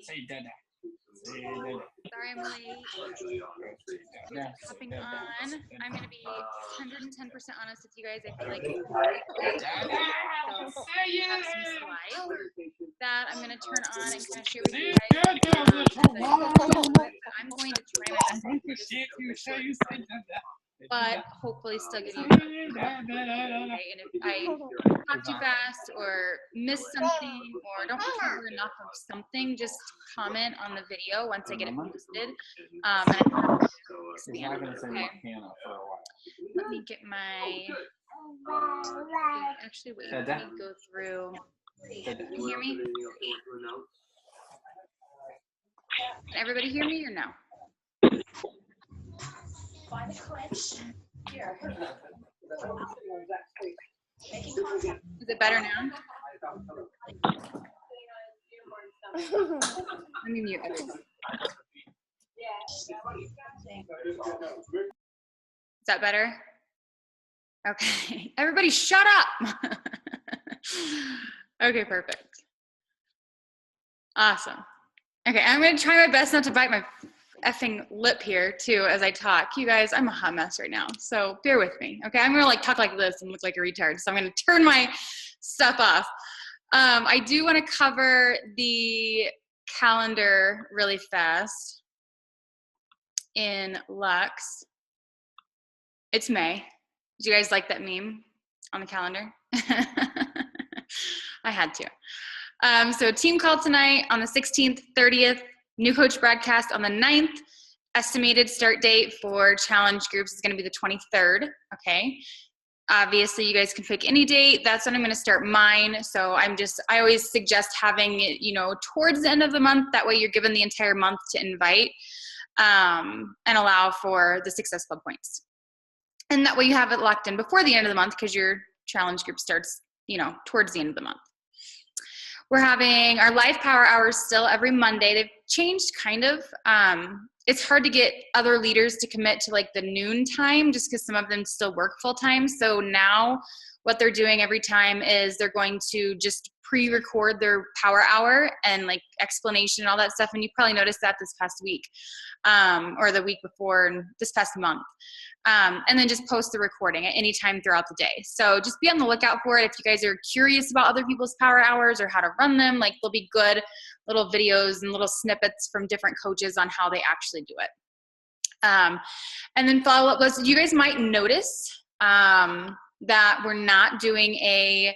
Say dada. Sorry I'm late. Hopping on. I'm going to be 110% honest with you guys. I feel like so I have some slides that I'm going to turn on and kind of share with you guys. I'm going to try my best, but hopefully still give you guys. And if I talk too fast or miss something or don't cover enough of something, just comment on the video once I get it posted. Okay. Let me get my. Actually, wait. Let me go through. Can you hear me? Can everybody hear me or no? Is it better now? Let me mute everyone. Is that better? Okay. Everybody shut up. Okay, perfect. Awesome. Okay, I'm going to try my best not to bite my effing lip here too as I talk. You guys, I'm a hot mess right now, so bear with me. Okay, I'm going to like talk like this and look like a retard, so I'm going to turn my stuff off. I do want to cover the calendar really fast in Luxe. It's May. Did you guys like that meme on the calendar? I had to. So team call tonight on the 16th, 30th, new coach broadcast on the 9th. Estimated start date for challenge groups is going to be the 23rd. Okay. Obviously, you guys can pick any date. That's when I'm going to start mine. So I always suggest having it, towards the end of the month. That way you're given the entire month to invite and allow for the Success Club points. And that way you have it locked in before the end of the month because your challenge group starts, towards the end of the month. We're having our live power hours still every Monday. They've changed kind of. It's hard to get other leaders to commit to like the noon time just because some of them still work full time. So now what they're doing every time is they're going to just pre-record their power hour and like explanation and all that stuff. And you probably noticed that this past week or the week before and this past month. And then just post the recording at any time throughout the day. So just be on the lookout for it. If you guys are curious about other people's power hours or how to run them, like there'll be good little videos and little snippets from different coaches on how they actually do it. And then follow-up was, you guys might notice that we're not doing a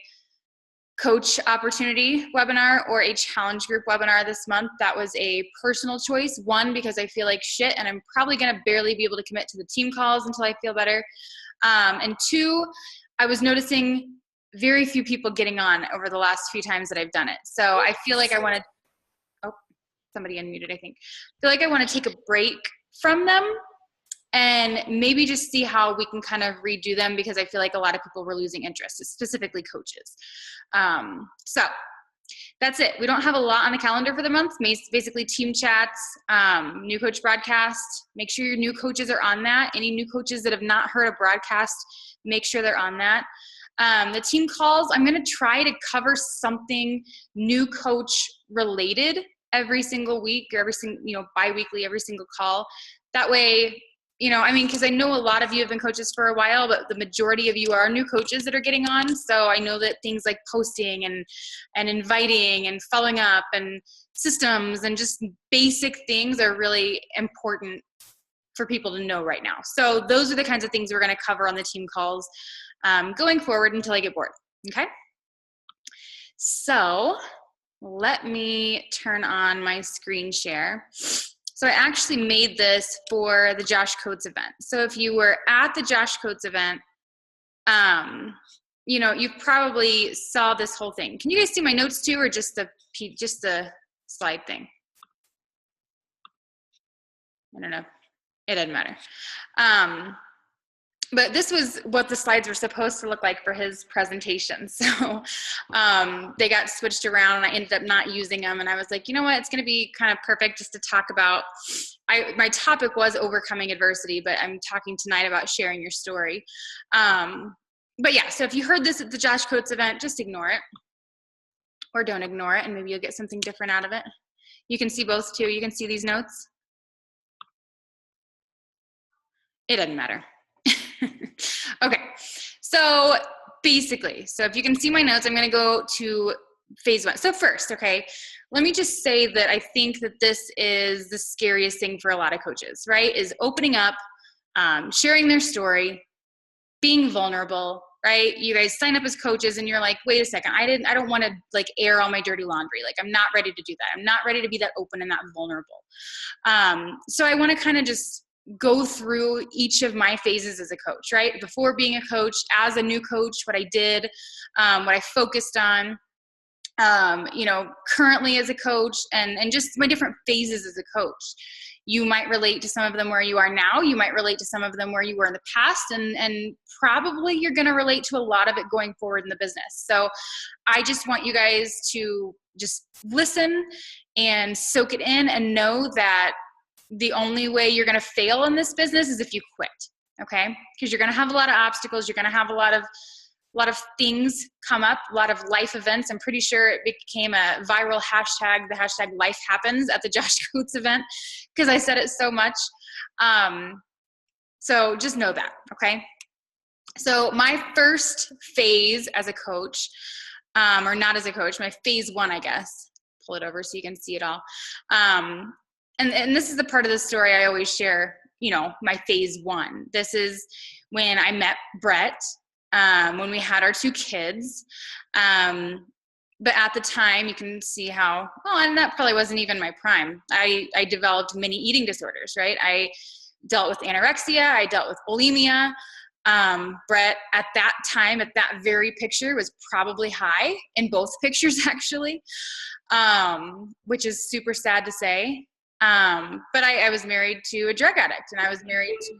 coach opportunity webinar or a challenge group webinar this month. That was a personal choice. One, because I feel like shit and I'm probably going to barely be able to commit to the team calls until I feel better. And two, I was noticing very few people getting on over the last few times that I've done it. So I feel like I want to, somebody unmuted, I think. I feel like I want to take a break from them and maybe just see how we can kind of redo them because I feel like a lot of people were losing interest, specifically coaches. So that's it. We don't have a lot on the calendar for the month. Basically team chats, new coach broadcast. Make sure your new coaches are on that. Any new coaches that have not heard a broadcast, make sure they're on that. The team calls, I'm going to try to cover something new coach related every single week or every single, bi-weekly, every single call. That way, because I know a lot of you have been coaches for a while, but the majority of you are new coaches that are getting on. So I know that things like posting and inviting and following up and systems and just basic things are really important for people to know right now. So those are the kinds of things we're going to cover on the team calls going forward until I get bored. Okay. So let me turn on my screen share. So I actually made this for the Josh Coates event. So if you were at the Josh Coates event, you probably saw this whole thing. Can you guys see my notes too, or just the slide thing? I don't know. It doesn't matter. But this was what the slides were supposed to look like for his presentation. So they got switched around and I ended up not using them. And I was like, you know what, it's going to be kind of perfect just to talk about, my topic was overcoming adversity, but I'm talking tonight about sharing your story. But yeah, so if you heard this at the Josh Coates event, just ignore it. or don't ignore it and maybe you'll get something different out of it. You can see both too. You can see these notes. It doesn't matter. Okay, so basically, so if you can see my notes, I'm gonna go to phase one. So first, okay, let me just say that I think that this is the scariest thing for a lot of coaches, right? Is opening up, sharing their story, being vulnerable, right? You guys sign up as coaches and you're like, wait a second, I don't want to like air all my dirty laundry. Like I'm not ready to do that. I'm not ready to be that open and that vulnerable. So I want to kind of just go through each of my phases as a coach, right? Before being a coach, as a new coach, what I did, what I focused on, you know, currently as a coach, and just my different phases as a coach. You might relate to some of them where you are now. You might relate to some of them where you were in the past, and probably you're going to relate to a lot of it going forward in the business. So I just want you guys to just listen and soak it in and know that the only way you're going to fail in this business is if you quit, okay? Because you're going to have a lot of obstacles. You're going to have a lot of things come up, a lot of life events. I'm pretty sure it became a viral hashtag, the hashtag life happens at the Josh Coots event, because I said it so much. So just know that, okay? So my first phase as a coach, or not as a coach, my phase one, I guess. Pull it over so you can see it all. And this is the part of the story I always share, you know, my phase one. This is when I met Brett, when we had our 2 kids. But at the time, you can see how, well, and that probably wasn't even my prime. I developed many eating disorders, right? I dealt with anorexia. I dealt with bulimia. Brett, at that time, at that very picture, was probably high in both pictures, actually, which is super sad to say. But I was married to a drug addict, and I was married to,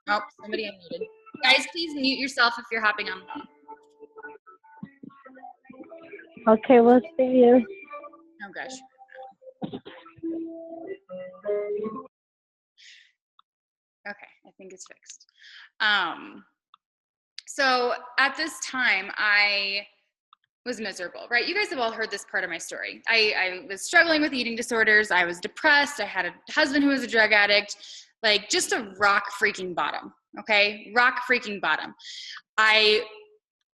oh, somebody unmuted. Guys, please mute yourself if you're hopping on the phone. Okay, we'll see you. Oh, gosh. Okay, I think it's fixed. So at this time, I was miserable, right? You guys have all heard this part of my story. I was struggling with eating disorders. I was depressed. I had a husband who was a drug addict, like just a rock freaking bottom, okay? Rock freaking bottom. I,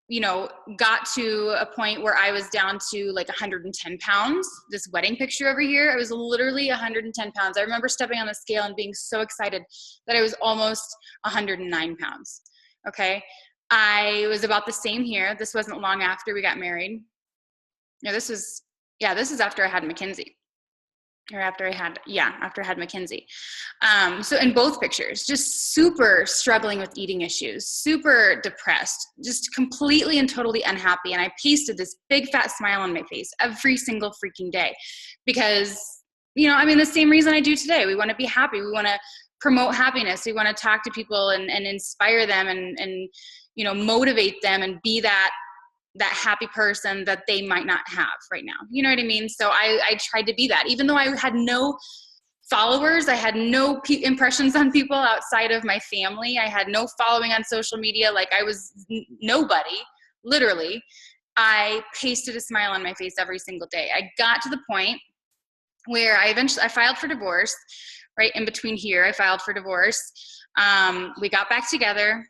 you know, got to a point where I was down to like 110 pounds. This wedding picture over here, I was literally 110 pounds. I remember stepping on the scale and being so excited that I was almost 109 pounds, okay? I was about the same here. This wasn't long after we got married. No, this is after I had Mackenzie. Or after I had Mackenzie. So in both pictures, just super struggling with eating issues, super depressed, just completely and totally unhappy. And I pasted this big fat smile on my face every single freaking day because, you know, I mean, the same reason I do today. We want to be happy. We want to promote happiness. We want to talk to people and inspire them and, you know, motivate them and be that happy person that they might not have right now. You know what I mean? So I tried to be that, even though I had no followers. I had no impressions on people outside of my family. I had no following on social media. Like I was nobody, literally. I pasted a smile on my face every single day. I got to the point where I filed for divorce. Right in between here, I filed for divorce. We got back together.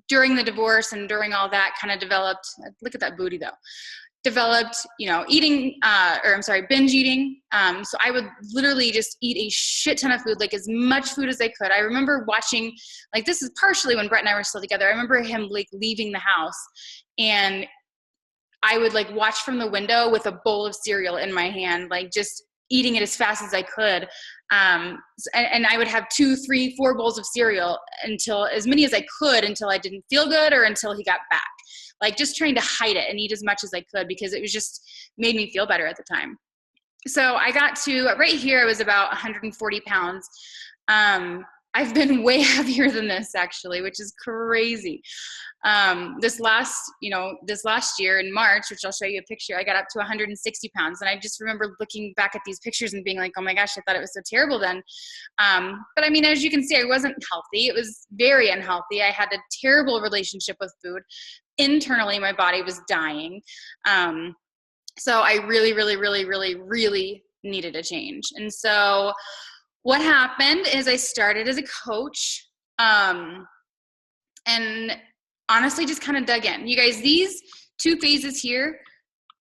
During the divorce and during all that, kind of developed, look at that booty though, developed, you know, binge eating. So I would literally just eat a shit ton of food, like as much food as I could. I remember watching, like this is partially when Brett and I were still together. I remember him like leaving the house and I would like watch from the window with a bowl of cereal in my hand, like just eating it as fast as I could. And I would have 2, 3, 4 bowls of cereal until as many as I could until I didn't feel good or until he got back. Like just trying to hide it and eat as much as I could because it was just made me feel better at the time. So I got to right here, I was about 140 pounds. I've been way heavier than this actually, which is crazy. This last year in March, which I'll show you a picture, I got up to 160 pounds. And I just remember looking back at these pictures and being like, oh my gosh, I thought it was so terrible then. But I mean, as you can see, I wasn't healthy. It was very unhealthy. I had a terrible relationship with food. internally my body was dying. So I really, really, really, really, really needed a change. And so what happened is I started as a coach, and honestly just kind of dug in. You guys, these 2 phases here,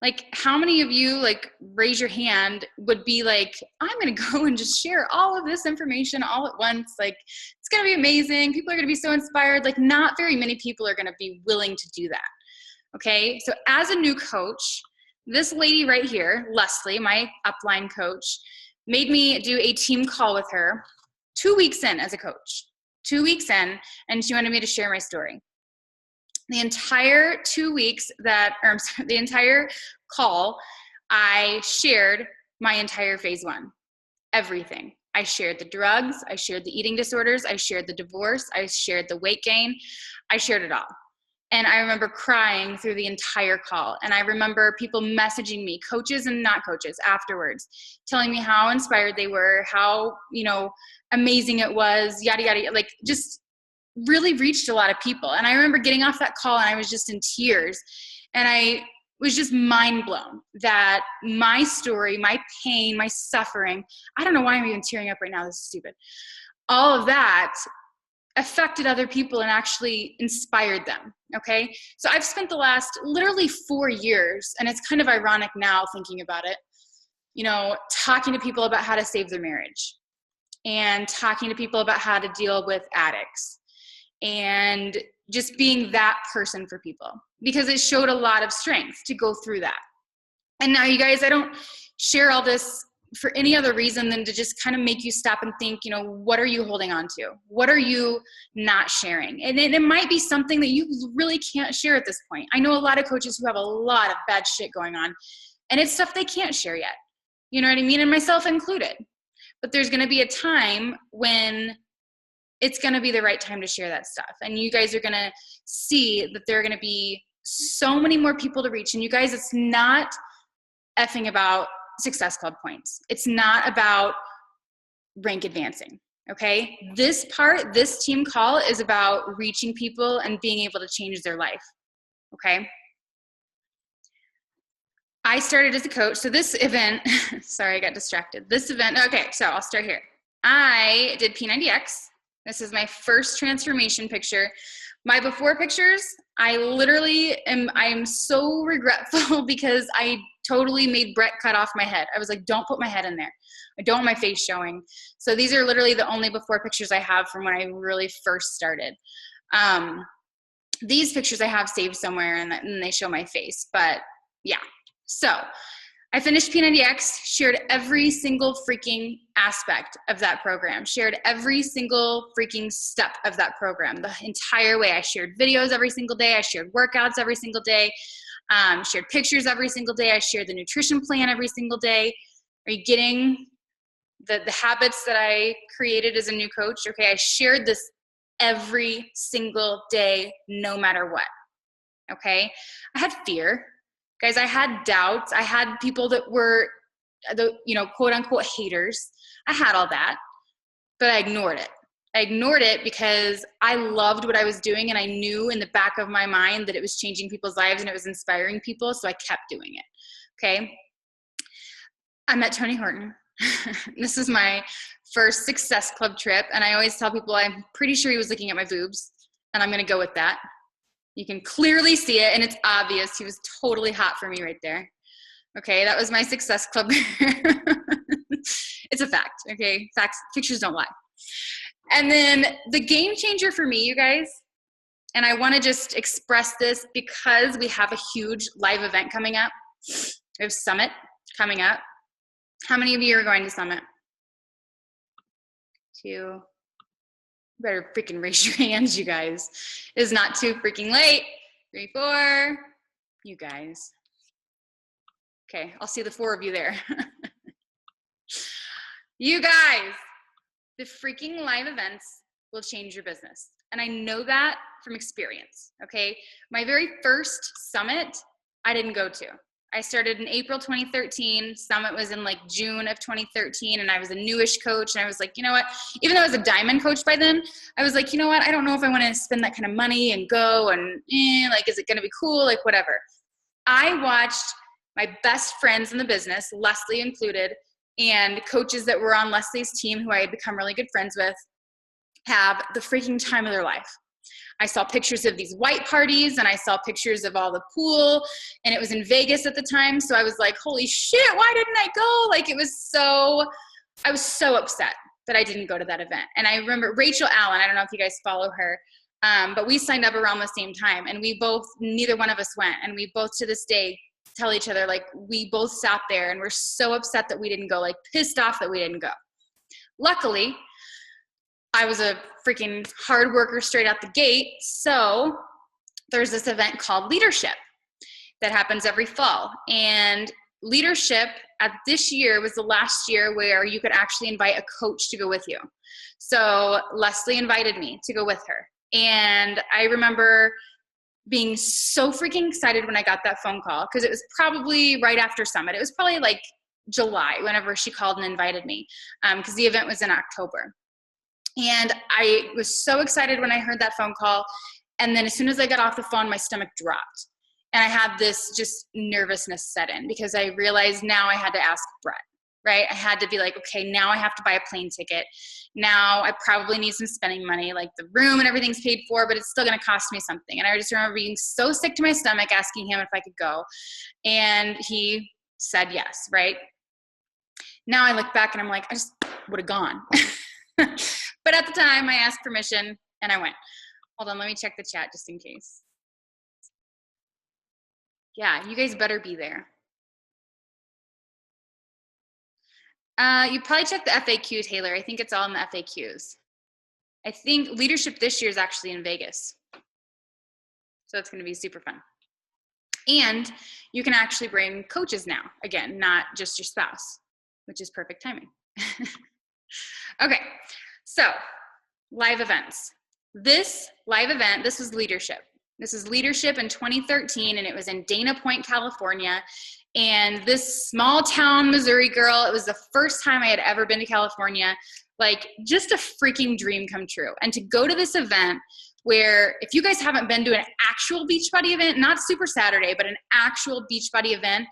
like how many of you, like raise your hand, would be like, I'm going to go and just share all of this information all at once. Like it's going to be amazing. People are going to be so inspired. Like not very many people are going to be willing to do that. Okay. So as a new coach, this lady right here, Leslie, my upline coach, made me do a team call with her 2 weeks in as a coach, 2 weeks in, and she wanted me to share my story. The entire 2 weeks the entire call, I shared my entire phase 1, everything. I shared the drugs, I shared the eating disorders, I shared the divorce, I shared the weight gain, I shared it all. And I remember crying through the entire call. And I remember people messaging me, coaches and not coaches, afterwards, telling me how inspired they were, how, amazing it was, yada, yada, like just really reached a lot of people. And I remember getting off that call and I was just in tears. And I was just mind blown that my story, my pain, my suffering, I don't know why I'm even tearing up right now. This is stupid. All of that affected other people and actually inspired them. Okay. So I've spent the last literally 4 years, and it's kind of ironic now thinking about it, talking to people about how to save their marriage and talking to people about how to deal with addicts and just being that person for people, because it showed a lot of strength to go through that. And now, you guys, I don't share all this for any other reason than to just kind of make you stop and think, what are you holding on to? What are you not sharing? And it might be something that you really can't share at this point. I know a lot of coaches who have a lot of bad shit going on, and it's stuff they can't share yet. You know what I mean? And myself included. But there's going to be a time when it's going to be the right time to share that stuff. And you guys are going to see that there are going to be so many more people to reach. And you guys, it's not effing about Success Club points. It's not about rank advancing. Okay. This team call is about reaching people and being able to change their life. Okay. I started as a coach. So this event, sorry, I got distracted. This event, okay, so I'll start here. I did P90X. This is my first transformation picture. My before pictures, I'm so regretful because I totally made Brett cut off my head. I was like, don't put my head in there. I don't want my face showing. So these are literally the only before pictures I have from when I really first started. These pictures I have saved somewhere and they show my face, but yeah. So I finished P90X, shared every single freaking aspect of that program, shared every single freaking step of that program, the entire way. I shared videos every single day. I shared workouts every single day, shared pictures every single day. I shared the nutrition plan every single day. Are you getting the habits that I created as a new coach? Okay, I shared this every single day, no matter what. Okay, I had fear. Guys, I had doubts. I had people that were the, quote unquote haters. I had all that, but I ignored it. I ignored it because I loved what I was doing, and I knew in the back of my mind that it was changing people's lives and it was inspiring people, so I kept doing it. Okay. I met Tony Horton. This is my first Success Club trip, and I always tell people I'm pretty sure he was looking at my boobs, and I'm going to go with that. You can clearly see it, and it's obvious. He was totally hot for me right there. Okay, that was my Success Club. It's a fact, okay? Facts, pictures don't lie. And then the game changer for me, you guys, and I want to just express this because we have a huge live event coming up. We have Summit coming up. How many of you are going to Summit? 2. Better freaking raise your hands, you guys. It's not too freaking late. 3, 4. You guys. Okay, I'll see the 4 of you there. You guys, the freaking live events will change your business. And I know that from experience, okay? My very first summit, I didn't go to. I started in April 2013. Summit was in like June of 2013, and I was a newish coach. And I was like, you know what? Even though I was a diamond coach by then, I was like, you know what? I don't know if I want to spend that kind of money and go and like, is it going to be cool? Like, whatever. I watched my best friends in the business, Leslie included, and coaches that were on Leslie's team who I had become really good friends with, have the freaking time of their life. I saw pictures of these white parties, and I saw pictures of all the pool, and it was in Vegas at the time. So I was like, holy shit, why didn't I go? Like, I was so upset that I didn't go to that event. And I remember Rachel Allen, I don't know if you guys follow her, but we signed up around the same time, and neither one of us went. And we both to this day tell each other, like, we both sat there and we're so upset that we didn't go, like pissed off that we didn't go. Luckily, I was a freaking hard worker straight out the gate. So there's this event called Leadership that happens every fall. And Leadership at this year was the last year where you could actually invite a coach to go with you. So Leslie invited me to go with her. And I remember being so freaking excited when I got that phone call, because it was probably right after Summit. It was probably like July whenever she called and invited me, because the event was in October. And I was so excited when I heard that phone call. And then as soon as I got off the phone, my stomach dropped. And I had this just nervousness set in, because I realized now I had to ask Brett, right? I had to be like, okay, now I have to buy a plane ticket. Now I probably need some spending money, like the room and everything's paid for, but it's still going to cost me something. And I just remember being so sick to my stomach, asking him if I could go. And he said yes, right? Now I look back and I'm like, I just would have gone. But at the time, I asked permission and I went. Hold on, let me check the chat just in case. Yeah, you guys better be there. You probably check the FAQ, Taylor. I think it's all in the FAQs. I think Leadership this year is actually in Vegas. So it's going to be super fun. And you can actually bring coaches now. Again, not just your spouse, which is perfect timing. Okay, so live events. This live event, this was Leadership. This is Leadership in 2013, and it was in Dana Point, California. And this small town Missouri girl, it was the first time I had ever been to California, like just a freaking dream come true. And to go to this event where, if you guys haven't been to an actual Beachbody event, not Super Saturday, but an actual Beachbody event,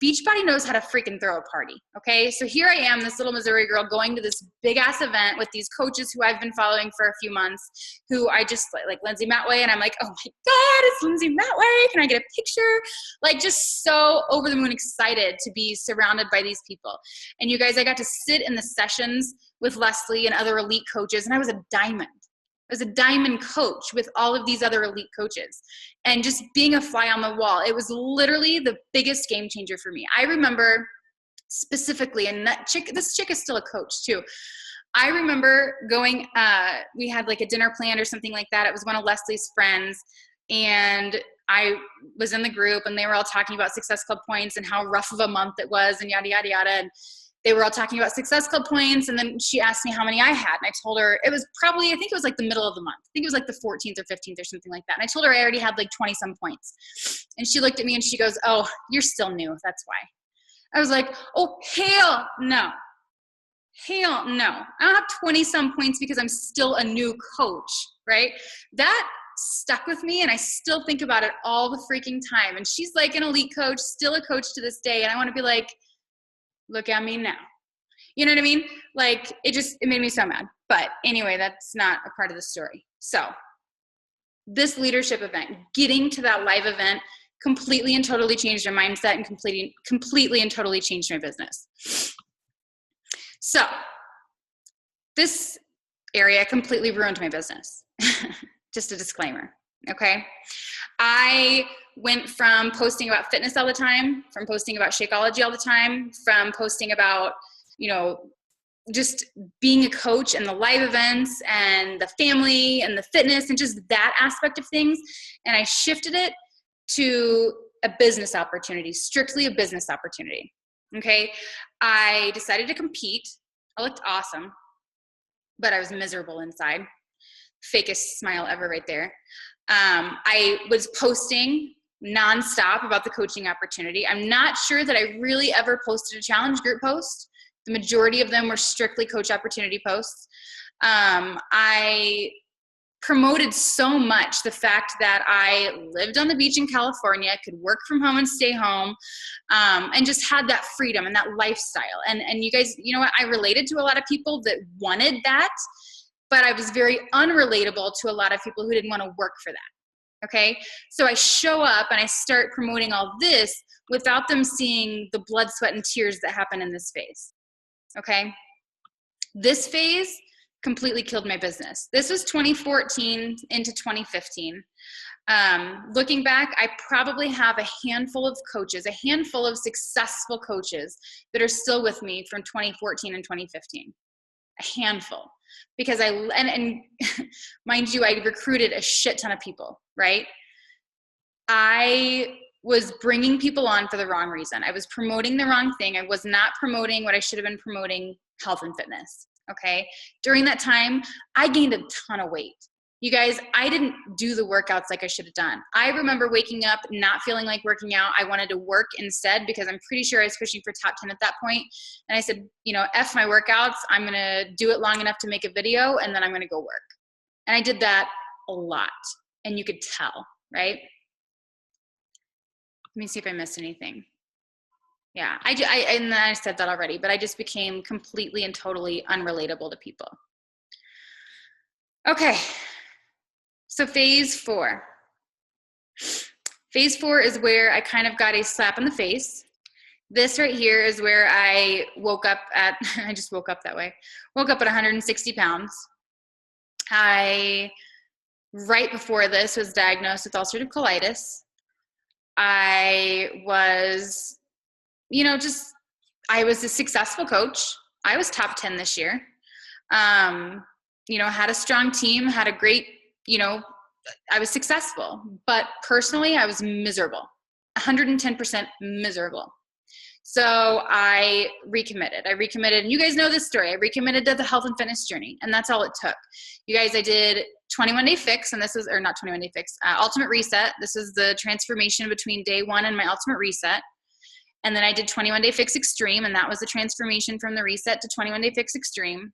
Beachbody knows how to freaking throw a party, okay? So here I am, this little Missouri girl, going to this big-ass event with these coaches who I've been following for a few months, who I just, like Lindsay Matway, and I'm like, oh my God, it's Lindsay Matway, can I get a picture? Like, just so over the moon excited to be surrounded by these people. And you guys, I got to sit in the sessions with Leslie and other elite coaches, and I was a diamond. I was a diamond coach with all of these other elite coaches, and just being a fly on the wall. It was literally the biggest game changer for me. I remember specifically, and this chick is still a coach too. I remember going, we had like a dinner planned or something like that. It was one of Leslie's friends, and I was in the group, and they were all talking about Success Club points and how rough of a month it was, and yada, yada, yada. And they were all talking about Success Club points, and then she asked me how many I had, and I told her it was probably, I think it was like the middle of the month. I think it was like the 14th or 15th or something like that. And I told her I already had like 20 some points. And she looked at me and she goes, oh, you're still new, that's why. I was like, oh, hell no. Hell no. I don't have 20 some points because I'm still a new coach, right? That stuck with me, and I still think about it all the freaking time. And she's like an elite coach, still a coach to this day. And I want to be like, look at me now. You know what I mean? Like, it made me so mad. But anyway, that's not a part of the story. So this Leadership event, getting to that live event, completely and totally changed my mindset, and completely and totally changed my business. So this area completely ruined my business. Just a disclaimer, okay? I went from posting about fitness all the time, from posting about Shakeology all the time, from posting about, just being a coach and the live events and the family and the fitness and just that aspect of things. And I shifted it to a business opportunity, strictly a business opportunity. Okay. I decided to compete. I looked awesome, but I was miserable inside. Fakest smile ever right there. I was posting nonstop about the coaching opportunity. I'm not sure that I really ever posted a challenge group post. The majority of them were strictly coach opportunity posts. I promoted so much the fact that I lived on the beach in California, could work from home and stay home, and just had that freedom and that lifestyle. And you guys, you know what? I related to a lot of people that wanted that, but I was very unrelatable to a lot of people who didn't want to work for that. Okay. So I show up and I start promoting all this without them seeing the blood, sweat, and tears that happen in this phase. Okay. This phase completely killed my business. This was 2014 into 2015. Looking back, I probably have a handful of coaches, a handful of successful coaches that are still with me from 2014 and 2015. A handful. Because and mind you, I recruited a shit ton of people, right? I was bringing people on for the wrong reason. I was promoting the wrong thing. I was not promoting what I should have been promoting, health and fitness. Okay. During that time, I gained a ton of weight. You guys, I didn't do the workouts like I should have done. I remember waking up, not feeling like working out. I wanted to work instead because I'm pretty sure I was pushing for top 10 at that point. And I said, you know, F my workouts. I'm going to do it long enough to make a video and then I'm going to go work. And I did that a lot. And you could tell, right? Let me see if I missed anything. Yeah, and I said that already, but I just became completely and totally unrelatable to people. Okay, so phase 4. Phase 4 is where I kind of got a slap in the face. This right here is where I woke up at, I just woke up that way, woke up at 160 pounds. Right before this, was diagnosed with ulcerative colitis. I was, you know, I was a successful coach. I was top 10 this year. You know, had a strong team, had a great, you know, I was successful, but personally I was miserable, 110% miserable. So I recommitted, and you guys know this story. I recommitted to the health and fitness journey, and that's all it took. You guys, I did 21-day fix, and this is, or not 21-day fix, ultimate reset. This is the transformation between day 1 and my ultimate reset. And then I did 21-day fix extreme, and that was the transformation from the reset to 21-day fix extreme.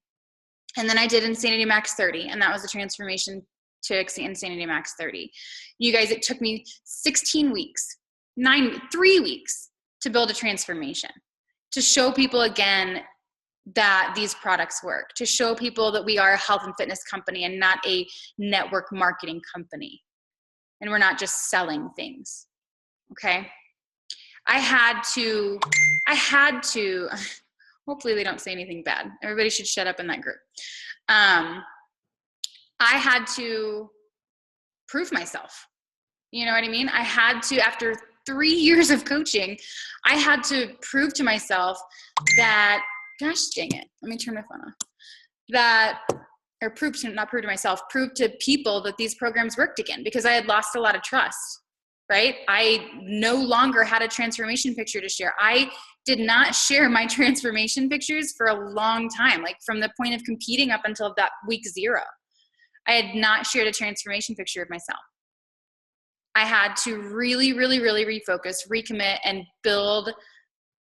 And then I did Insanity Max 30, and that was the transformation to Insanity Max 30. You guys, it took me 16 weeks, 3 weeks to build a transformation, to show people again that these products work, to show people that we are a health and fitness company and not a network marketing company. And we're not just selling things. Okay. I had to, hopefully they don't say anything bad. Everybody should shut up in that group. I had to prove myself. You know what I mean? I had to, after 3 years of coaching, I had to prove to myself that, gosh dang it, let me turn my phone off. Prove to people that these programs worked again, because I had lost a lot of trust, right? I no longer had a transformation picture to share. I did not share my transformation pictures for a long time, like from the point of competing up until that week 0. I had not shared a transformation picture of myself. I had to really, really, really refocus, recommit, and build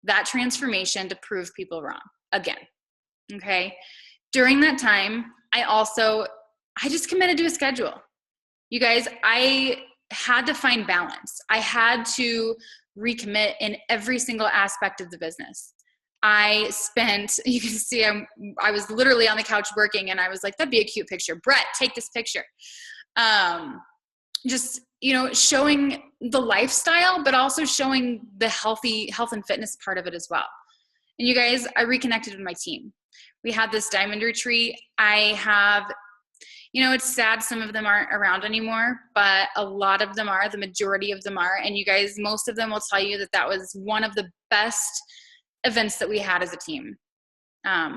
that transformation to prove people wrong again. Okay. During that time, I just committed to a schedule. You guys, I had to find balance. I had to recommit in every single aspect of the business. I spent, you can see, I was literally on the couch working, and I was like, that'd be a cute picture. Brett, take this picture. Just, you know, showing the lifestyle, but also showing the health and fitness part of it as well. And you guys, I reconnected with my team. We had this diamond retreat. You know, it's sad some of them aren't around anymore, but a lot of them are, the majority of them are. And you guys, most of them will tell you that that was one of the best events that we had as a team.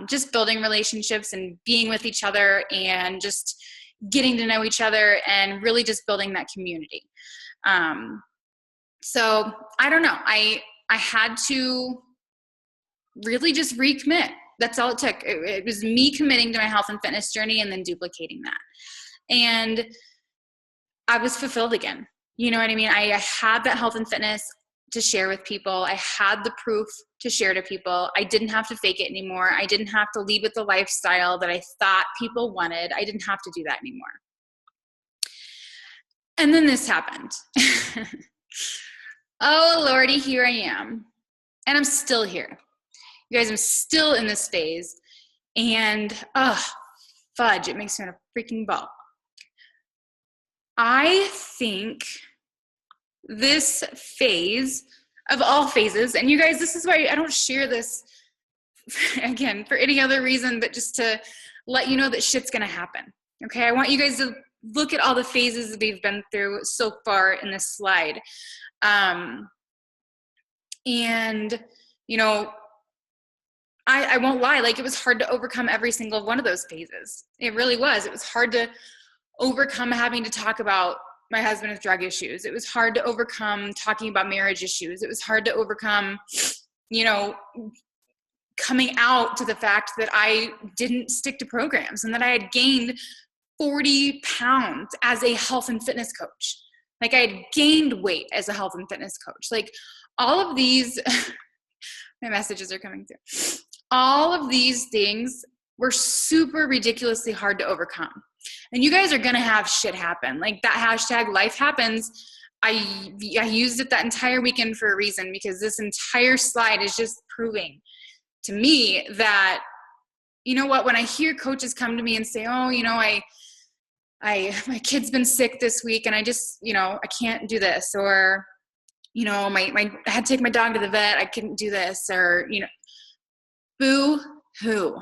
Just building relationships and being with each other and just getting to know each other and really just building that community. So I don't know. I had to really just recommit. That's all it took. It was me committing to my health and fitness journey and then duplicating that. And I was fulfilled again. You know what I mean? I had that health and fitness to share with people. I had the proof to share to people. I didn't have to fake it anymore. I didn't have to lead with the lifestyle that I thought people wanted. I didn't have to do that anymore. And then this happened. Oh, Lordy, here I am. And I'm still here. You guys, I'm still in this phase. And, fudge, it makes me want to freaking ball. I think this phase of all phases, and you guys, this is why I don't share this, again, for any other reason, but just to let you know that shit's going to happen. Okay, I want you guys to look at all the phases that we've been through so far in this slide. And, you know, I won't lie, like it was hard to overcome every single one of those phases. It really was. It was hard to overcome having to talk about my husband's drug issues. It was hard to overcome talking about marriage issues. It was hard to overcome, you know, coming out to the fact that I didn't stick to programs and that I had gained 40 pounds as a health and fitness coach. Like I had gained weight as a health and fitness coach. Like all of these, my messages are coming through. All of these things were super ridiculously hard to overcome. And you guys are going to have shit happen. Like that hashtag life happens. I used it that entire weekend for a reason, because this entire slide is just proving to me that, you know what, when I hear coaches come to me and say, oh, you know, my kid's been sick this week and I just, you know, I can't do this, or, you know, I had to take my dog to the vet. I couldn't do this, or, you know, boo hoo.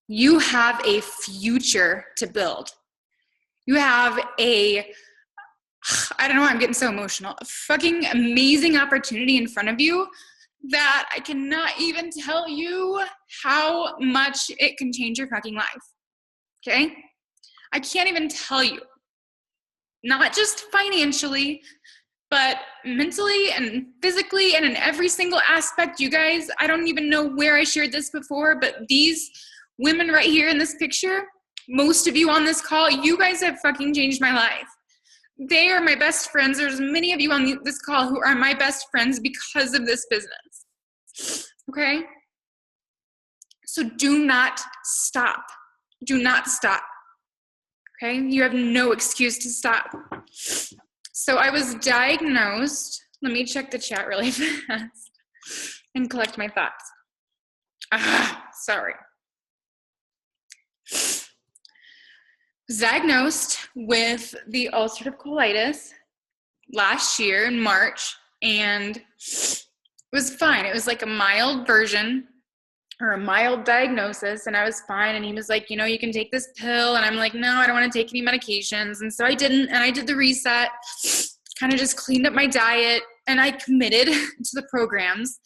You have a future to build. You have I don't know, I'm getting so emotional, a fucking amazing opportunity in front of you that I cannot even tell you how much it can change your fucking life. Okay? I can't even tell you. Not just financially, but mentally and physically and in every single aspect. You guys, I don't even know where I shared this before, but these women right here in this picture, most of you on this call, you guys have fucking changed my life. They are my best friends. There's many of you on this call who are my best friends because of this business. Okay? So do not stop. Do not stop. Okay? You have no excuse to stop. So I was diagnosed. Let me check the chat really fast and collect my thoughts. Sorry. Was diagnosed with the ulcerative colitis last year in March, and it was fine. It was like a mild version or a mild diagnosis, and I was fine. And he was like, you know, you can take this pill. And I'm like, no, I don't want to take any medications. And so I didn't, and I did the reset, kind of just cleaned up my diet, and I committed to the programs,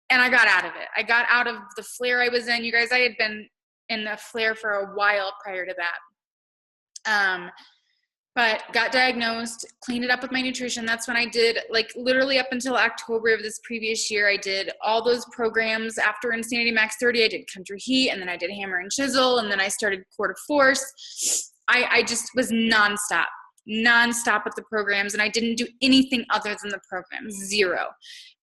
and I got out of it. I got out of the flare I was in. You guys, I had been in the flare for a while prior to that. But got diagnosed, cleaned it up with my nutrition. That's when I did, like literally up until October of this previous year, I did all those programs. After Insanity Max 30, I did Country Heat, and then I did Hammer and Chisel, and then I started Core to Force. I just was nonstop with the programs, and I didn't do anything other than the programs, zero.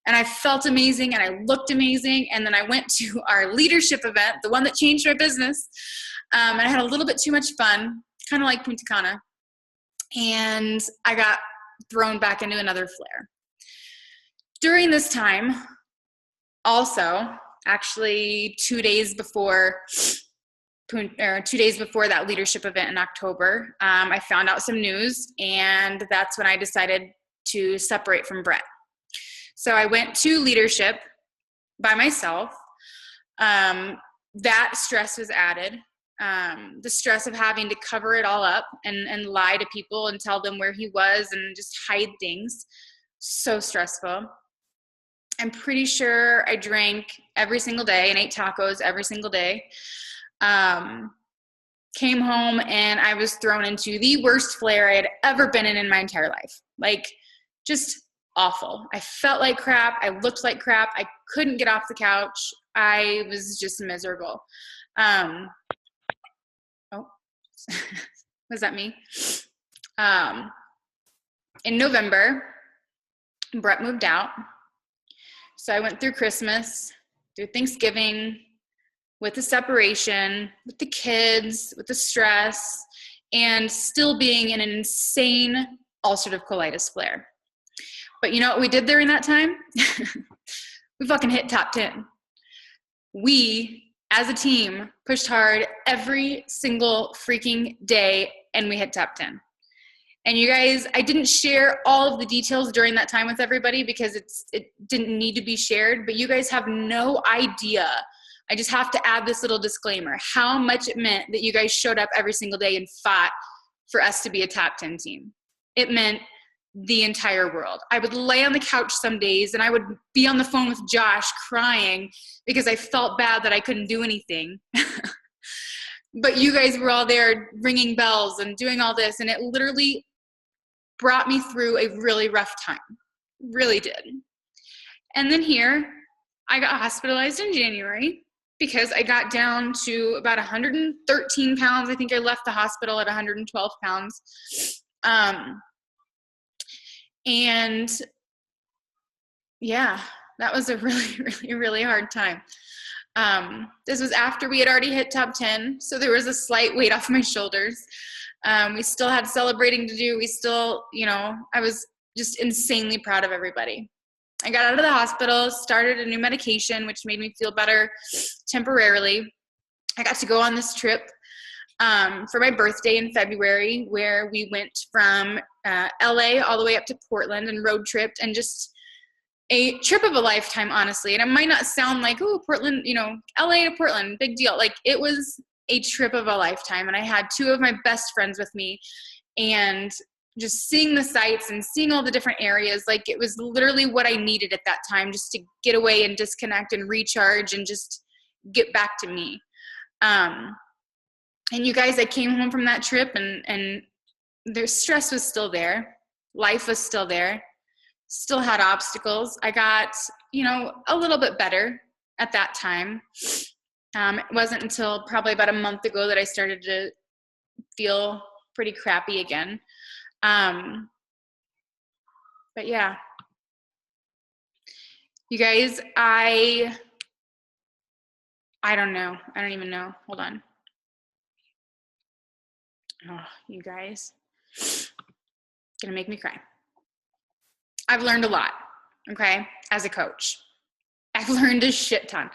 And I felt amazing, and I looked amazing. And then I went to our leadership event, the one that changed my business, and I had a little bit too much fun, kind of like Punta Cana. And I got thrown back into another flare. During this time, also, actually 2 days before that leadership event in October, I found out some news, and that's when I decided to separate from Brett. So I went to leadership by myself. That stress was added. The stress of having to cover it all up and lie to people and tell them where he was and just hide things. So stressful. I'm pretty sure I drank every single day and ate tacos every single day. Came home and I was thrown into the worst flare I had ever been in my entire life. Like, just awful. I felt like crap. I looked like crap. I couldn't get off the couch. I was just miserable. Was that me? in November, Brett moved out. So I went through Christmas, through Thanksgiving, with the separation, with the kids, with the stress, and still being in an insane ulcerative colitis flare. But you know what we did during that time? We fucking hit top 10. We, as a team, pushed hard every single freaking day, and we hit top 10. And you guys, I didn't share all of the details during that time with everybody because it didn't need to be shared, but you guys have no idea. I just have to add this little disclaimer, how much it meant that you guys showed up every single day and fought for us to be a top 10 team. It meant the entire world. I would lay on the couch some days and I would be on the phone with Josh crying because I felt bad that I couldn't do anything. But you guys were all there ringing bells and doing all this, and it literally brought me through a really rough time. Really did. And then here, I got hospitalized in January because I got down to about 113 pounds. I think I left the hospital at 112 pounds. And yeah, that was a really, really, really hard time. This was after we had already hit top 10. So there was a slight weight off my shoulders. We still had celebrating to do. We still, I was just insanely proud of everybody. I got out of the hospital, started a new medication, which made me feel better temporarily. I got to go on this trip for my birthday in February, where we went from LA all the way up to Portland and road tripped, and just a trip of a lifetime, honestly. And it might not sound like, oh, Portland, LA to Portland, big deal. Like, it was a trip of a lifetime. And I had two of my best friends with me, and just seeing the sights and seeing all the different areas, like, it was literally what I needed at that time, just to get away and disconnect and recharge and just get back to me. And you guys, I came home from that trip, and the stress was still there. Life was still there. Still had obstacles. I got, a little bit better at that time. It wasn't until probably about a month ago that I started to feel pretty crappy again. But yeah, you guys, I don't know. I don't even know. Hold on. Oh, you guys, it's gonna make me cry. I've learned a lot, okay, as a coach. I've learned a shit ton.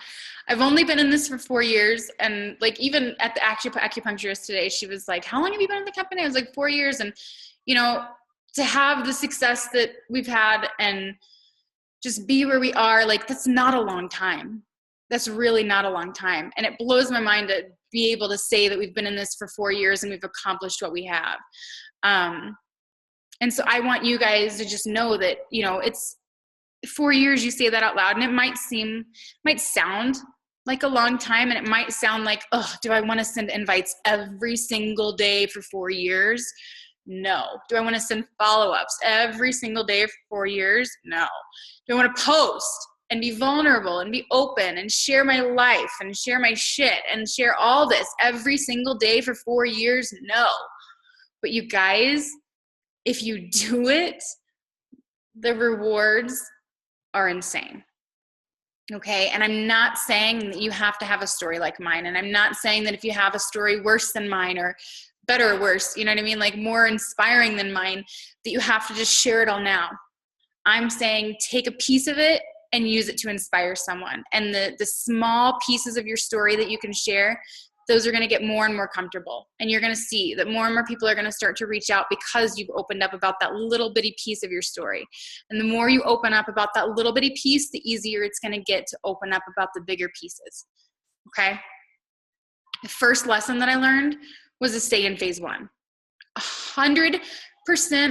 I've only been in this for 4 years, and like, even at the acupuncturist today, she was like, how long have you been in the company? I was like, 4 years. And to have the success that we've had and just be where we are, like, that's not a long time. That's really not a long time. And it blows my mind to be able to say that we've been in this for 4 years and we've accomplished what we have. And so I want you guys to just know that, it's 4 years. You say that out loud, and it might sound like a long time, and it might sound like, oh, do I want to send invites every single day for 4 years? No. Do I want to send follow-ups every single day for 4 years? No. Do I want to post and be vulnerable and be open and share my life and share my shit and share all this every single day for 4 years? No. But you guys, if you do it, the rewards are insane. Okay. And I'm not saying that you have to have a story like mine. And I'm not saying that if you have a story worse than mine, or better or worse, you know what I mean? Like, more inspiring than mine, that you have to just share it all now. I'm saying take a piece of it and use it to inspire someone. And the small pieces of your story that you can share, those are going to get more and more comfortable. And you're going to see that more and more people are going to start to reach out because you've opened up about that little bitty piece of your story. And the more you open up about that little bitty piece, the easier it's going to get to open up about the bigger pieces. Okay? The first lesson that I learned was to stay in phase 1. 100%,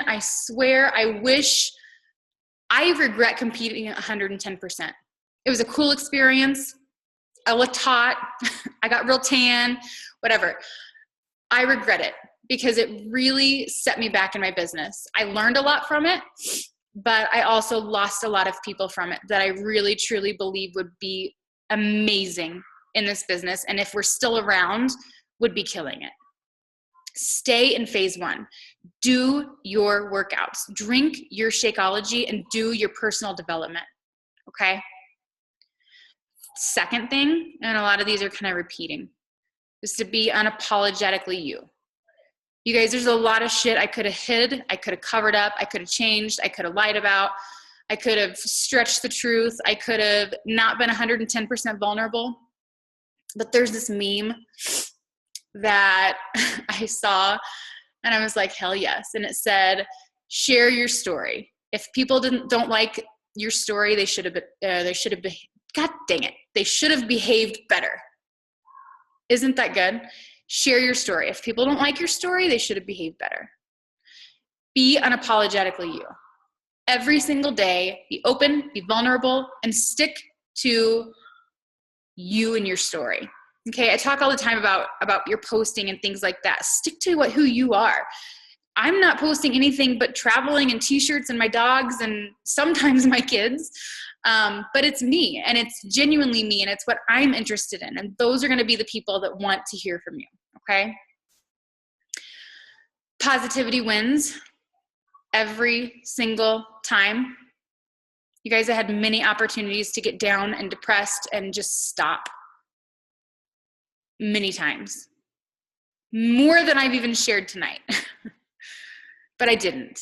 I swear, I regret competing at 110%. It was a cool experience. I looked hot. I got real tan, whatever. I regret it because it really set me back in my business. I learned a lot from it, but I also lost a lot of people from it that I really, truly believe would be amazing in this business. And if we're still around, would be killing it. Stay in phase 1. Do your workouts, drink your Shakeology, and do your personal development, okay? Second thing, and a lot of these are kind of repeating, is to be unapologetically you. You guys, there's a lot of shit I could have hid, I could have covered up, I could have changed, I could have lied about, I could have stretched the truth, I could have not been 110% vulnerable. But there's this meme that I saw, and I was like, hell yes. And it said, share your story. If people don't like your story, they should have God dang it, they should have behaved better. Isn't that good? Share your story. If people don't like your story, they should have behaved better. Be unapologetically you. Every single day, be open, be vulnerable, and stick to you and your story. Okay, I talk all the time about your posting and things like that. Stick to who you are. I'm not posting anything but traveling and t-shirts and my dogs and sometimes my kids, but it's me, and it's genuinely me, and it's what I'm interested in, and those are going to be the people that want to hear from you, okay? Positivity wins every single time. You guys have had many opportunities to get down and depressed and just stop. Many times. More than I've even shared tonight. But I didn't.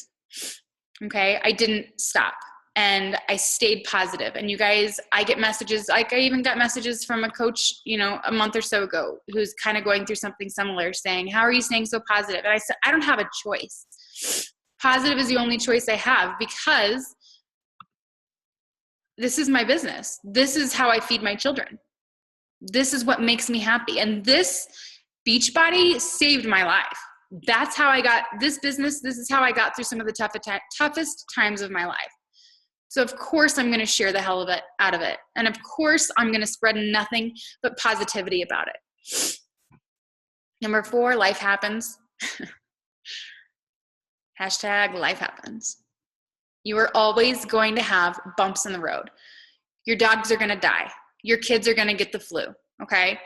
Okay? I didn't stop. And I stayed positive. And you guys, I get messages, like I even got messages from a coach, a month or so ago, who's kind of going through something similar, saying, how are you staying so positive? And I said, I don't have a choice. Positive is the only choice I have, because this is my business. This is how I feed my children. This is what makes me happy. And this Beachbody saved my life. That's how I got this business. This is how I got through some of the toughest times of my life. So of course I'm going to share the hell of it out of it. And of course I'm going to spread nothing but positivity about it. Number 4, life happens. Hashtag life happens. You are always going to have bumps in the road. Your dogs are going to die. Your kids are going to get the flu, okay?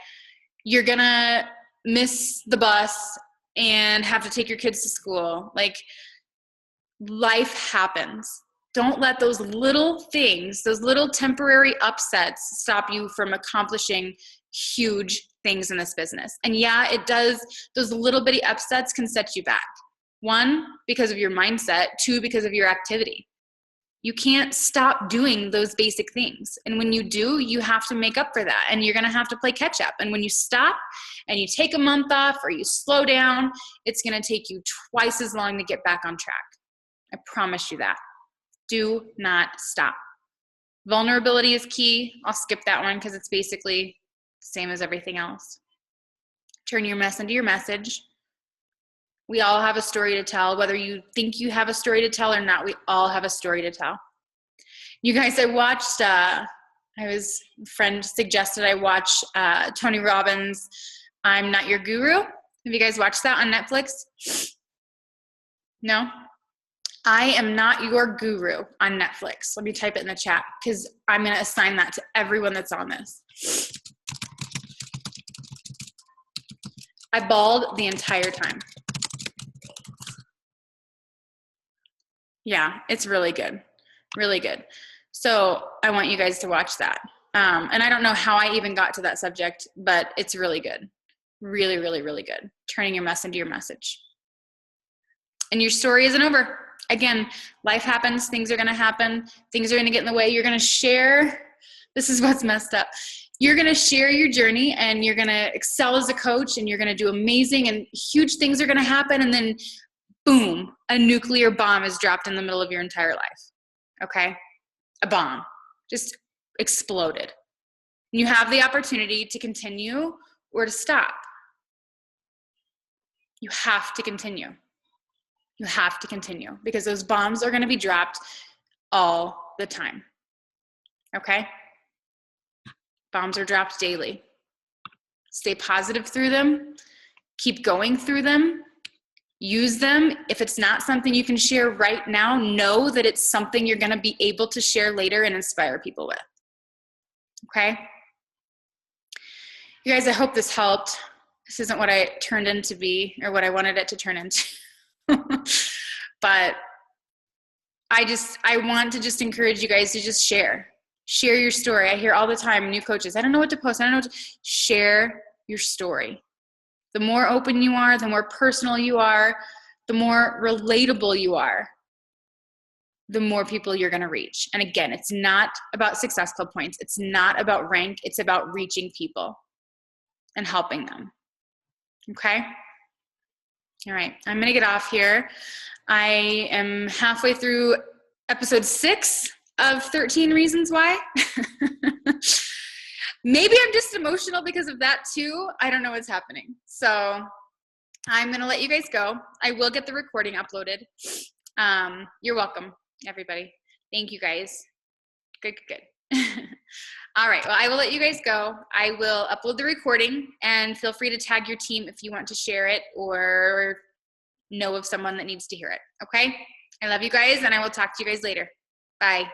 You're going to miss the bus and have to take your kids to school. Like, life happens. Don't let those little things, those little temporary upsets stop you from accomplishing huge things in this business. And yeah, it does. Those little bitty upsets can set you back. 1, because of your mindset. 2, because of your activity. You can't stop doing those basic things. And when you do, you have to make up for that. And you're going to have to play catch up. And when you stop and you take a month off or you slow down, it's going to take you twice as long to get back on track. I promise you that. Do not stop. Vulnerability is key. I'll skip that one because it's basically the same as everything else. Turn your mess into your message. We all have a story to tell, whether you think you have a story to tell or not. We all have a story to tell. You guys, I watched, a friend suggested I watch Tony Robbins' I'm Not Your Guru. Have you guys watched that on Netflix? No? I Am Not Your Guru on Netflix. Let me type it in the chat because I'm going to assign that to everyone that's on this. I bawled the entire time. Yeah, it's really good. Really good. So I want you guys to watch that. And I don't know how I even got to that subject, but it's really good. Really, really, really good. Turning your mess into your message. And your story isn't over. Again, life happens. Things are going to happen. Things are going to get in the way. You're going to share. This is what's messed up. You're going to share your journey, and you're going to excel as a coach, and you're going to do amazing, and huge things are going to happen. And then boom, a nuclear bomb is dropped in the middle of your entire life. Okay? A bomb just exploded. You have the opportunity to continue or to stop. You have to continue. You have to continue because those bombs are going to be dropped all the time. Okay? Bombs are dropped daily. Stay positive through them. Keep going through them. Use them. If it's not something you can share right now, know that it's something you're going to be able to share later and inspire people with. Okay? You guys, I hope this helped. This isn't what I turned into be or what I wanted it to turn into. But I want to just encourage you guys to just share your story. I hear all the time, new coaches, I don't know what to post. Share your story. The more open you are, the more personal you are, the more relatable you are, the more people you're going to reach. And again, it's not about Success Club points. It's not about rank. It's about reaching people and helping them. Okay? All right. I'm going to get off here. I am halfway through episode 6 of 13 Reasons Why. Maybe I'm just emotional because of that too. I don't know what's happening. So I'm going to let you guys go. I will get the recording uploaded. You're welcome, everybody. Thank you guys. Good. All right. Well, I will let you guys go. I will upload the recording, and feel free to tag your team if you want to share it or know of someone that needs to hear it. Okay? I love you guys, and I will talk to you guys later. Bye.